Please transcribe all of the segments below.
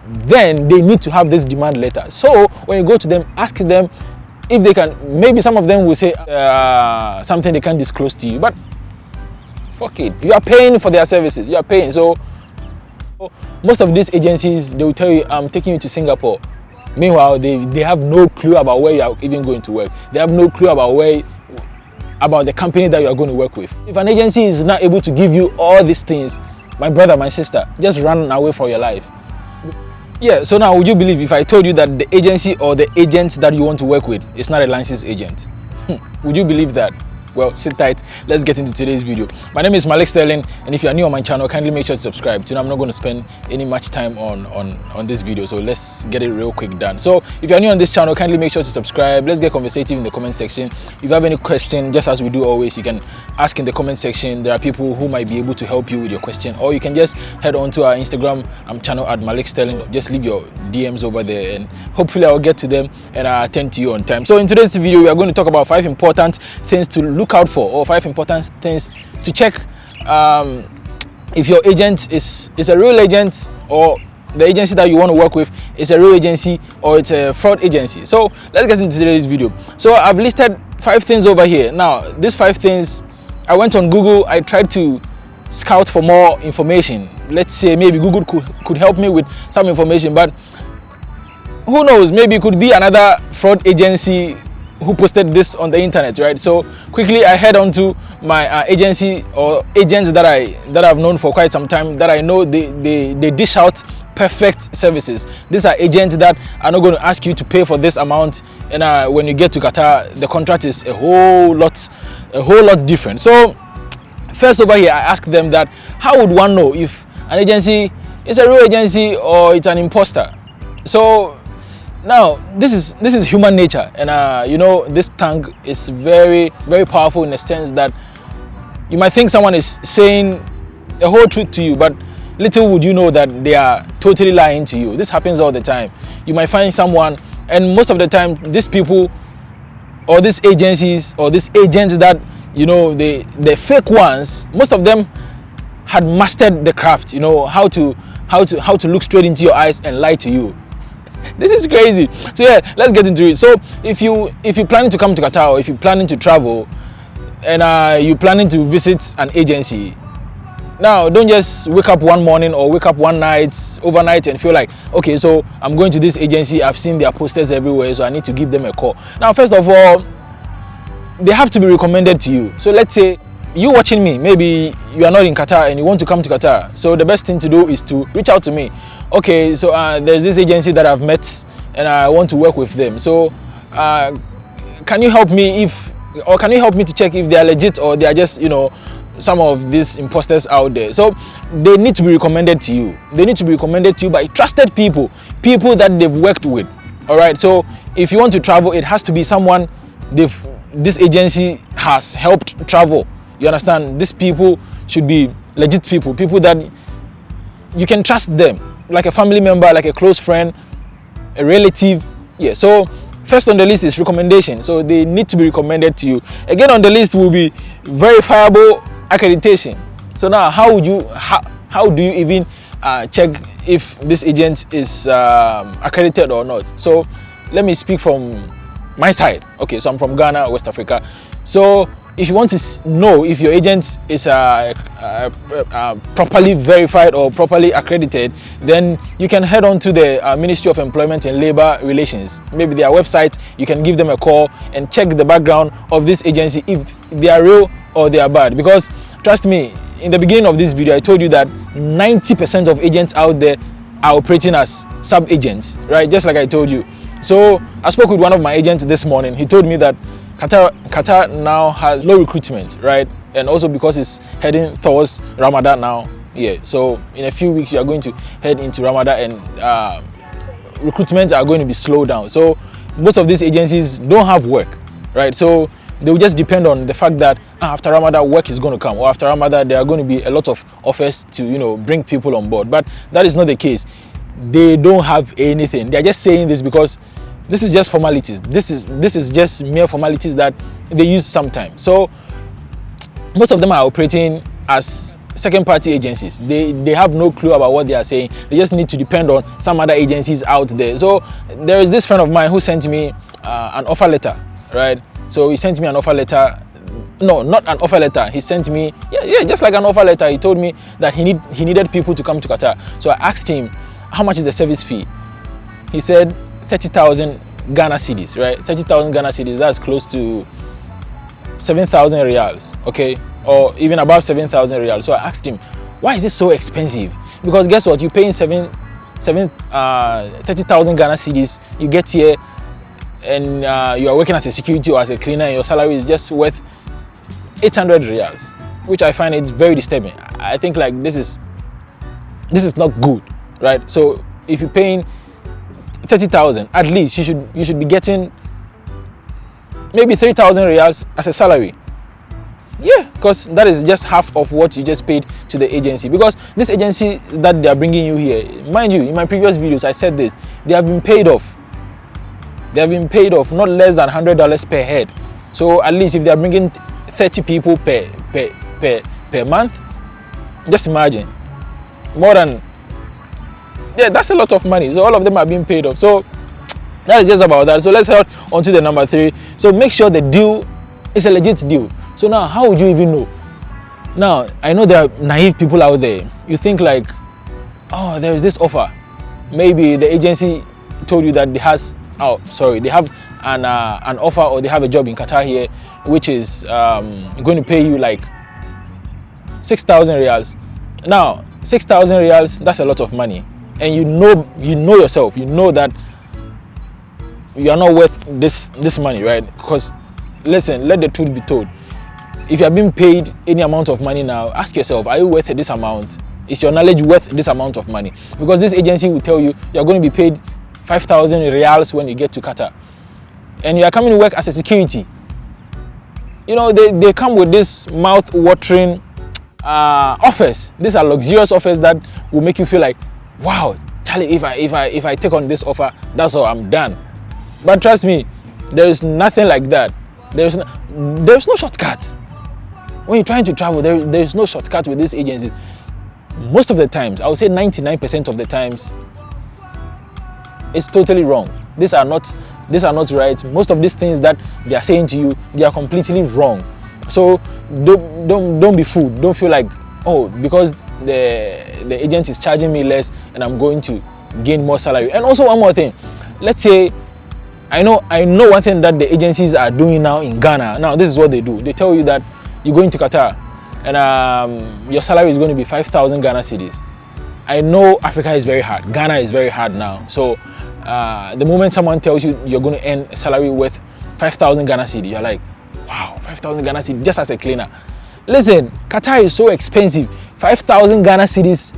then they need to have this demand letter. So when you go to them, ask them if they can. Maybe some of them will say something they can't disclose to you, but fuck it, you are paying for their services, you are paying. So most of these agencies, they will tell you, I'm taking you to Singapore. Meanwhile, they have no clue about where you are even going to work. They have no clue about the company that you are going to work with. If an agency is not able to give you all these things, my brother, my sister, just run away for your life. Yeah, so now would you believe if I told you that the agency or the agent that you want to work with is not a licensed agent? Would you believe that? Well, sit tight. Let's get into today's video. My name is Malik Sterling, and if you are new on my channel, kindly make sure to subscribe. Today I'm not going to spend any much time on this video, so let's get it real quick done. So if you are new on this channel, kindly make sure to subscribe. Let's get conversative in the comment section. If you have any question, just as we do always, you can ask in the comment section. There are people who might be able to help you with your question, or you can just head on to our Instagram channel at Malik Sterling. Just leave your DMs over there, and hopefully I'll get to them and I'll attend to you on time. So in today's video, we are going to talk about 5 important things to look out for, or 5 important things to check if your agent is a real agent, or the agency that you want to work with is a real agency, or it's a fraud agency. So let's get into today's video. So I've listed 5 things over here. Now these 5 things, I went on Google, I tried to scout for more information. Let's say maybe Google could help me with some information, but who knows, maybe it could be another fraud agency who posted this on the internet, right? So quickly I head on to my agency or agents that I've known for quite some time, that I know they dish out perfect services. These are agents that are not going to ask you to pay for this amount, and when you get to Qatar, the contract is a whole lot different. So first over here, I asked them that how would one know if an agency is a real agency or it's an imposter? So now this is human nature, and you know, this tongue is very, very powerful in the sense that you might think someone is saying a whole truth to you, but little would you know that they are totally lying to you. This happens all the time. You might find someone, and most of the time these people or these agencies or these agents that, you know, the fake ones, most of them had mastered the craft, you know, how to look straight into your eyes and lie to you. This is crazy. So yeah, let's get into it. So if you're planning to come to Qatar, or if you're planning to travel, and you're planning to visit an agency, now don't just wake up one morning or wake up one night overnight and feel like, okay, so I'm going to this agency, I've seen their posters everywhere, so I need to give them a call. Now first of all, they have to be recommended to you. So let's say you watching me, maybe you are not in Qatar and you want to come to Qatar. So the best thing to do is to reach out to me. Okay, so there's this agency that I've met and I want to work with them. So can you help me can you help me to check if they are legit, or they are just, you know, some of these imposters out there? So they need to be recommended to you. They need to be recommended to you by trusted people that they've worked with. All right, so if you want to travel, it has to be someone this agency has helped travel. You understand? These people should be legit people that you can trust them, like a family member, like a close friend, a relative. Yeah, so first on the list is recommendation. So they need to be recommended to you. Again on the list will be verifiable accreditation. So now how do you even check if this agent is accredited or not? So let me speak from my side. Okay, so I'm from Ghana, West Africa. So if you want to know if your agent is properly verified or properly accredited, then you can head on to the Ministry of Employment and Labor Relations, maybe their website. You can give them a call and check the background of this agency, if they are real or they are bad. Because trust me, in the beginning of this video I told you that 90% of agents out there are operating as sub-agents, right? Just like I told you. So I spoke with one of my agents this morning. He told me that Qatar now has low recruitment, right? And also because it's heading towards Ramadan now. Yeah, so in a few weeks you are going to head into Ramadan, and recruitment are going to be slowed down. So most of these agencies don't have work, right? So they will just depend on the fact that after Ramadan work is going to come, or after Ramadan there are going to be a lot of offers to, you know, bring people on board. But that is not the case. They don't have anything. They are just saying this because this is just formalities. This is just mere formalities that they use sometimes. So most of them are operating as second party agencies. They have no clue about what they are saying. They just need to depend on some other agencies out there. So there is this friend of mine who sent me an offer letter, right? So he sent me an offer letter. No, not an offer letter. He sent me, just like an offer letter. He told me that he needed people to come to Qatar. So I asked him, how much is the service fee? He said 30,000 Ghana cedis, right? 30,000 Ghana cedis, that's close to 7,000 reals, okay? Or even above 7,000 reals. So I asked him, why is this so expensive? Because guess what? You're paying 30,000 Ghana cedis. You get here and you are working as a security or as a cleaner, and your salary is just worth 800 reals, which I find it very disturbing. I think like this is not good, right? So if you're paying 30,000, at least you should be getting maybe 3,000 reals as a salary. Yeah, because that is just half of what you just paid to the agency. Because this agency that they are bringing you here, mind you, in my previous videos I said this, they have been paid off. They have been paid off not less than $100 per head. So at least if they are bringing 30 people per month, just imagine, more than, yeah, that's a lot of money. So all of them are being paid off. So that is just about that. So let's head on to the number 3. So make sure the deal is a legit deal. So now, how would you even know? Now, I know there are naive people out there. You think like, oh, there is this offer. Maybe the agency told you that they have an offer, or they have a job in Qatar here, which is going to pay you like 6,000 reals. Now, 6,000 reals, that's a lot of money. And you know yourself, you know that you are not worth this money, right? Because listen, let the truth be told. If you are being paid any amount of money now, ask yourself, are you worth this amount? Is your knowledge worth this amount of money? Because this agency will tell you you're going to be paid 5,000 reals when you get to Qatar, and you are coming to work as a security. You know, they come with this mouth-watering offers. These are luxurious offers that will make you feel like, wow, Charlie, if I take on this offer, that's all, I'm done. But trust me, there is nothing like that. There's no shortcut. When you're trying to travel, there is no shortcut with this agency. Most of the times, I would say 99% of the times, it's totally wrong. These are not right. Most of these things that they are saying to you, they are completely wrong. So don't be fooled. Don't feel like, oh, because the agent is charging me less and I'm going to gain more salary. And also one more thing, let's say, I know one thing that the agencies are doing now in Ghana. Now this is what they do. They tell you that you're going to Qatar and your salary is going to be 5,000 Ghana cedis. I know Africa is very hard. Ghana is very hard now. So the moment someone tells you you're going to earn a salary worth 5,000 Ghana cedis, you're like, wow, 5,000 Ghana cedis just as a cleaner. Listen, Qatar is so expensive. 5,000 Ghana cedis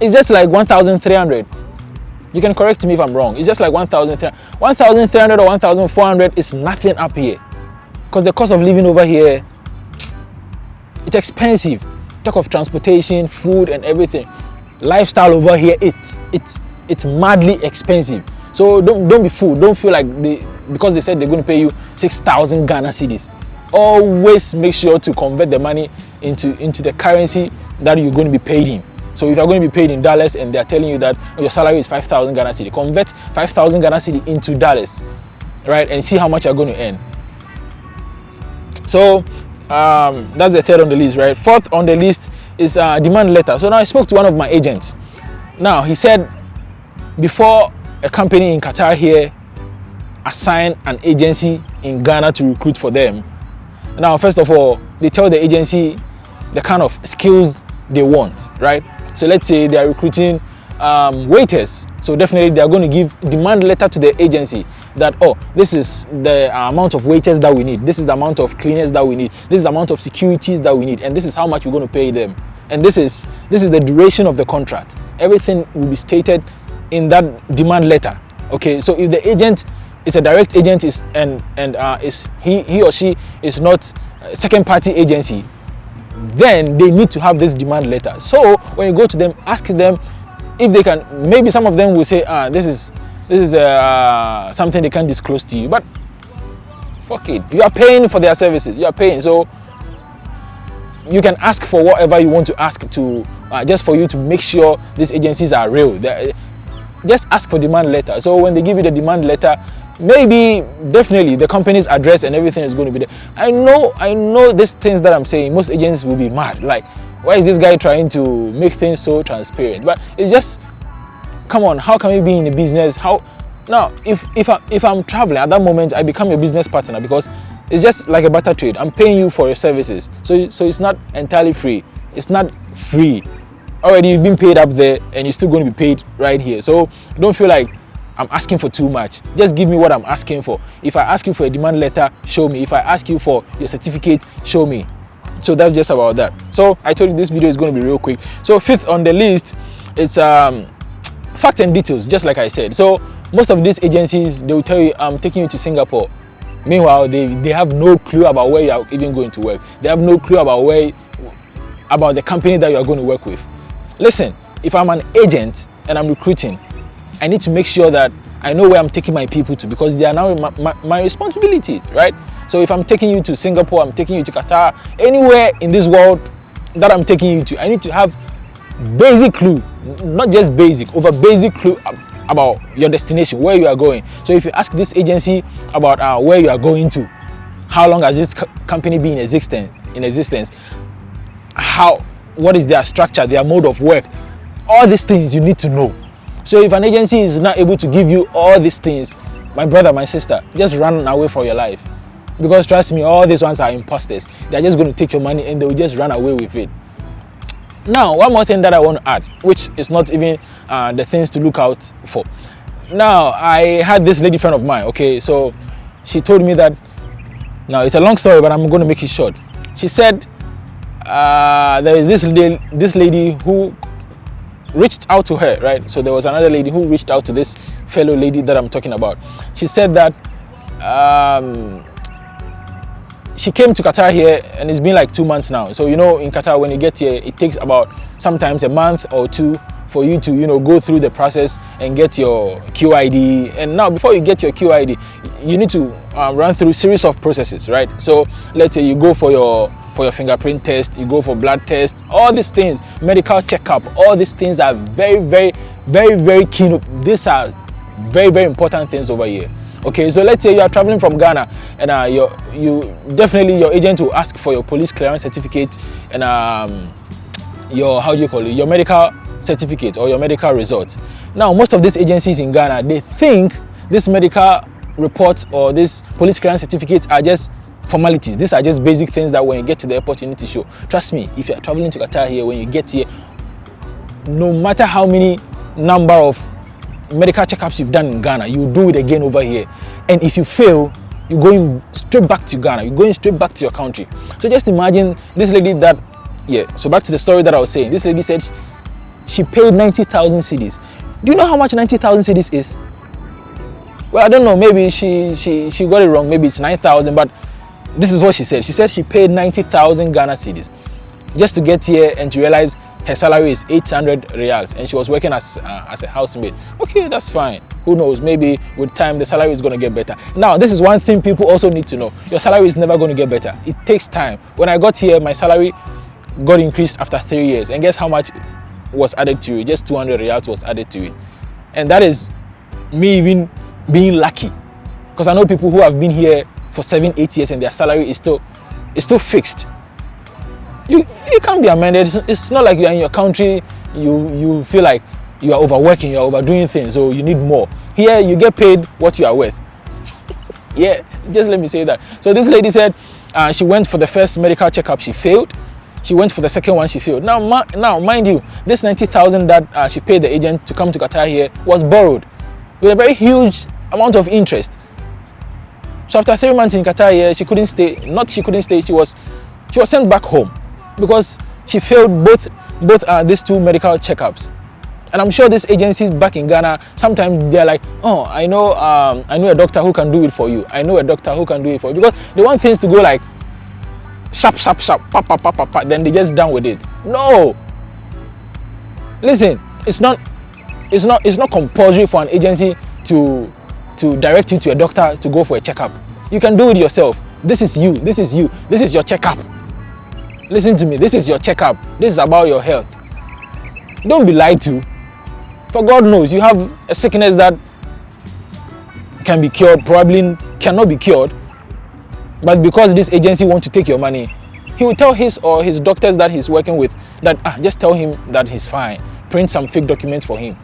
is just like 1,300. You can correct me if I'm wrong. It's just like 1,300. 1,300 or 1,400 is nothing up here. Because the cost of living over here, it's expensive. Talk of transportation, food and everything. Lifestyle over here, it's madly expensive. So don't be fooled. Don't feel like because they said they're going to pay you 6,000 Ghana cedis. Always make sure to convert the money into the currency that you're going to be paid in. So if you're going to be paid in dollars and they're telling you that your salary is 5,000 Ghana cedi, convert 5,000 Ghana cedi into dollars, right? And see how much you're going to earn. So that's the third on the list, right? Fourth on the list is demand letter. So now I spoke to one of my agents. Now he said before a company in Qatar here assign an agency in Ghana to recruit for them. Now, first of all, they tell the agency the kind of skills they want, right? So let's say they are recruiting waiters. So definitely they are going to give demand letter to the agency that, oh, this is the amount of waiters that we need. This is the amount of cleaners that we need. This is the amount of securities that we need. And this is how much we're going to pay them. And this is the duration of the contract. Everything will be stated in that demand letter. Okay, so if the agent is a direct agent is he or she is not a second party agency, then they need to have this demand letter. So when you go to them, ask them if they can. Maybe some of them will say, this is something they can't disclose to you, but fuck it, you are paying for their services. You are paying, so you can ask for whatever you want to ask to, just for you to make sure these agencies are real. Just ask for demand letter. So when they give you the demand letter, maybe definitely the company's address and everything is going to be there. I know these things that I'm saying, most agents will be mad. Like, why is this guy trying to make things so transparent? But it's just, come on, how can we be in a business? How now, if I'm traveling at that moment, I become a business partner, because it's just like a barter trade. I'm paying you for your services, so it's not entirely free. It's not free. Already you've been paid up there, and you're still going to be paid right here. So don't feel like I'm asking for too much. Just give me what I'm asking for. If I ask you for a demand letter, show me. If I ask you for your certificate, show me. So that's just about that. So I told you this video is going to be real quick. So fifth on the list, it's fact and details, just like I said. So most of these agencies, they will tell you, I'm taking you to Singapore. Meanwhile, they have no clue about where you are even going to work. They have no clue about about the company that you are going to work with. Listen, if I'm an agent and I'm recruiting, I need to make sure that I know where I'm taking my people to, because they are now my responsibility, right? So if I'm taking you to Singapore, I'm taking you to Qatar, anywhere in this world that I'm taking you to, I need to have basic clue, not just basic, over basic clue about your destination, where you are going. So if you ask this agency about where you are going to, how long has this company been in existence, what is their structure, their mode of work, all these things you need to know. So if an agency is not able to give you all these things, my brother, my sister, just run away for your life, because trust me, all these ones are imposters. They're just going to take your money and they'll just run away with it. Now, one more thing that I want to add, which is not even the things to look out for. Now, I had this lady friend of mine, okay, so she told me that, now it's a long story, but I'm going to make it short. She said there is this lady who reached out to her, right? So there was another lady who reached out to this fellow lady that I'm talking about. She said that she came to Qatar here, and it's been like 2 months now. So, you know, in Qatar, when you get here, it takes about sometimes a month or two for you to, you know, go through the process and get your QID. And now, before you get your QID, you need to run through a series of processes, right? So let's say you go for your fingerprint test, you go for blood test, all these things, medical checkup, all these things are very, very, very, very keen. These are very, very important things over here. Okay, so let's say you are traveling from Ghana, and your agent will ask for your police clearance certificate and your medical certificate or your medical results. Now, most of these agencies in Ghana, they think this medical report or this police clearance certificate are just formalities. These are just basic things that when you get to the airport you need to show. Trust me, if you are traveling to Qatar here, when you get here, no matter how many number of medical checkups you've done in Ghana, you do it again over here. And if you fail, you're going straight back to Ghana. You're going straight back to your country. So just imagine this lady that, so back to the story that I was saying. This lady said she paid 90,000 cedis. Do you know how much 90,000 cedis is? Well, I don't know. Maybe she got it wrong. Maybe it's 9,000, but this is what she said. She said she paid 90,000 Ghana cedis just to get here and to realize her salary is 800 reals and she was working as a housemaid. Okay, that's fine. Who knows? Maybe with time the salary is going to get better. Now, this is one thing people also need to know. Your salary is never going to get better. It takes time. When I got here, my salary got increased after 3 years. And guess how much was added to it? Just 200 reals was added to it. And that is me even being lucky. Because I know people who have been here for 7-8 years and their salary is still fixed. You can't be amended. It's not like you're in your country, you feel like you are overworking, you're overdoing things, so you need more. Here, you get paid what you are worth. Yeah, just let me say that. So this lady said she went for the first medical checkup, she failed. She went for the second one, she failed. Now, mind you, this 90,000 that she paid the agent to come to Qatar here was borrowed with a very huge amount of interest. So after 3 months in Qatar here, she couldn't stay. She was sent back home because she failed both these two medical checkups. And I'm sure these agencies back in Ghana, sometimes they're like, oh, I know a doctor who can do it for you. I know a doctor who can do it for you. Because they want things to go like sharp, pop, pop, then they just done with it. No. Listen, it's not compulsory for an agency to direct you to a doctor to go for a checkup. You can do it yourself. This is your checkup. Listen to me. This is your checkup. This is about your health. Don't be lied to. For God knows you have a sickness that can be cured, probably cannot be cured. But because this agency wants to take your money, he will tell his or his doctors that he's working with that just tell him that he's fine. Print some fake documents for him.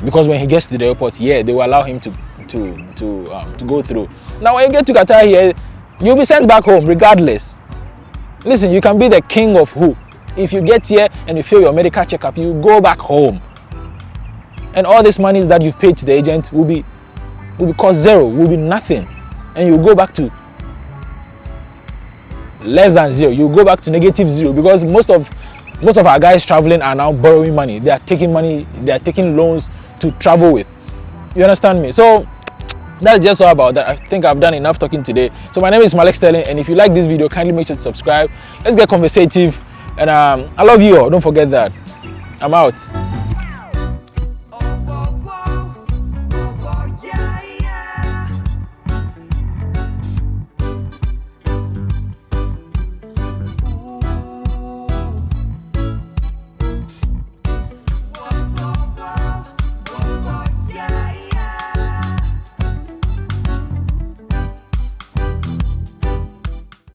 Because when he gets to the airport, yeah, they will allow him to go through. Now when you get to Qatar here, you'll be sent back home regardless. Listen, you can be the king of who. If you get here and you fail your medical checkup, you go back home. And all these monies that you've paid to the agent will be cost zero, will be nothing. And you go back to less than zero. You go back to negative zero, because most of our guys traveling are now borrowing money. They are taking money, they are taking loans to travel with. You understand me? So that's just all about that. I think I've done enough talking today. So my name is Malik Sterling, and if you like this video, kindly make sure to subscribe. Let's get conversative, and I love you all. Don't forget that. I'm out.